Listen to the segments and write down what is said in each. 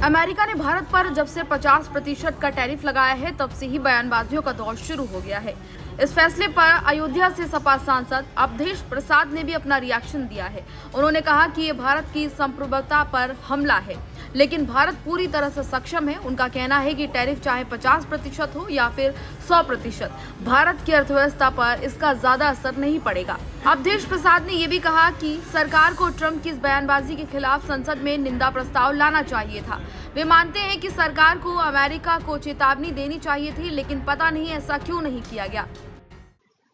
America ने भारत पर जब से 50% का टैरिफ लगाया है, तब से ही बयानबाजियों का दौर शुरू हो गया है। इस फैसले पर अयोध्या से सपा सांसद अवधेश प्रसाद ने भी अपना रिएक्शन दिया है। उन्होंने कहा कि ये भारत की संप्रभुता पर हमला है, लेकिन भारत पूरी तरह से सक्षम है। उनका कहना है कि टैरिफ चाहे 50% हो या फिर 100%, भारत की अर्थव्यवस्था पर इसका ज्यादा असर नहीं पड़ेगा। अवधेश प्रसाद ने ये भी कहा कि सरकार को ट्रंप की इस बयानबाजी के खिलाफ संसद में निंदा प्रस्ताव लाना चाहिए था। वे मानते हैं कि सरकार को अमेरिका को चेतावनी देनी चाहिए थी, लेकिन पता नहीं ऐसा क्यों नहीं किया गया।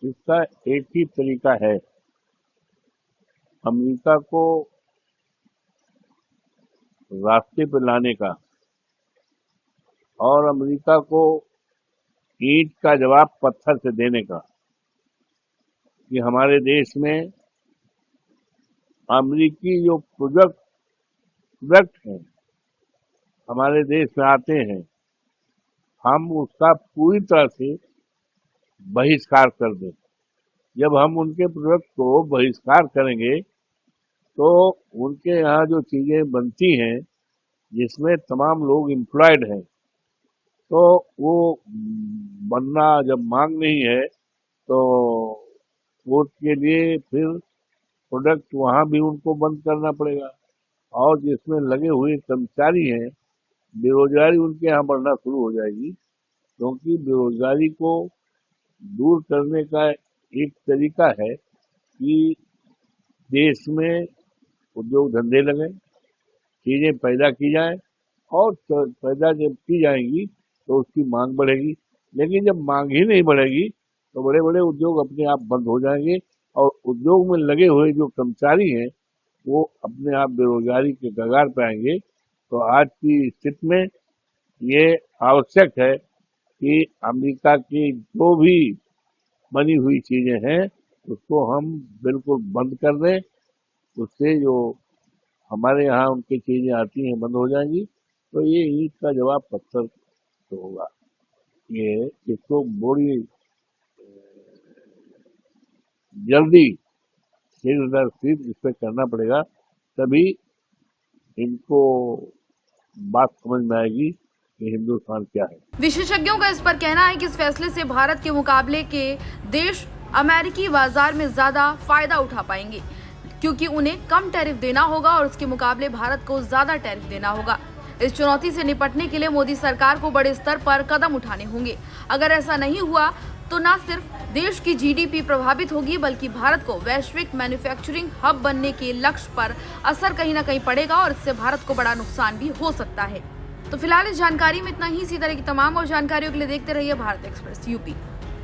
इसका एक ही तरीका है, अमेरिका को रास्ते पर लाने का और अमेरिका को ईंट का जवाब पत्थर से देने का। कि हमारे देश में अमेरिकी जो प्रोडक्ट हैं हमारे देश में आते हैं, हम उसका पूरी तरह से बहिष्कार कर दें। जब हम उनके प्रोडक्ट को बहिष्कार करेंगे तो उनके यहाँ जो चीजें बनती हैं, जिसमें तमाम लोग एम्प्लॉयड हैं, तो वो बनना जब मांग नहीं है तो उसके लिए फिर प्रोडक्ट वहाँ भी उनको बंद करना पड़ेगा। और जिसमें लगे हुए कर्मचारी हैं, बेरोजगारी उनके यहाँ बढ़ना शुरू हो जाएगी। क्योंकि बेरोजगारी को दूर करने का एक तरीका है कि देश में उद्योग धंधे लगें, चीजें पैदा की जाएं, और पैदा जब की जाएंगी तो उसकी मांग बढ़ेगी। लेकिन जब मांग ही नहीं बढ़ेगी तो बड़े बड़े उद्योग अपने आप बंद हो जाएंगे और उद्योग में लगे हुए जो कर्मचारी हैं वो अपने आप बेरोजगारी के कगार पर आएंगे। तो आज की स्थिति में ये आवश्यक है कि अमेरिका की जो भी बनी हुई चीजें हैं उसको हम बिल्कुल बंद कर दें। उससे जो हमारे यहाँ उनकी चीजें आती हैं बंद हो जाएंगी। तो ये ईंट का जवाब पत्थर से होगा। ये इसको बड़ी जल्दी शीघ्र दर शीघ्र इस पर करना पड़ेगा, तभी इनको बात समझ में आएगी कि हिंदुस्तान क्या है। विशेषज्ञों का इस पर कहना है कि इस फैसले से भारत के मुकाबले के देश अमेरिकी बाजार में ज्यादा फायदा उठा पाएंगे, क्योंकि उन्हें कम टैरिफ देना होगा और उसके मुकाबले भारत को ज्यादा टैरिफ देना होगा। इस चुनौती से निपटने के लिए मोदी सरकार को बड़े स्तर पर कदम उठाने होंगे। अगर ऐसा नहीं हुआ तो न सिर्फ देश की जीडीपी प्रभावित होगी, बल्कि भारत को वैश्विक मैन्युफैक्चरिंग हब बनने के लक्ष्य पर असर कहीं न कहीं पड़ेगा और इससे भारत को बड़ा नुकसान भी हो सकता है। तो फिलहाल इस जानकारी में इतना ही। इसी तरह की तमाम और जानकारियों के लिए देखते रहिए भारत एक्सप्रेस यूपी।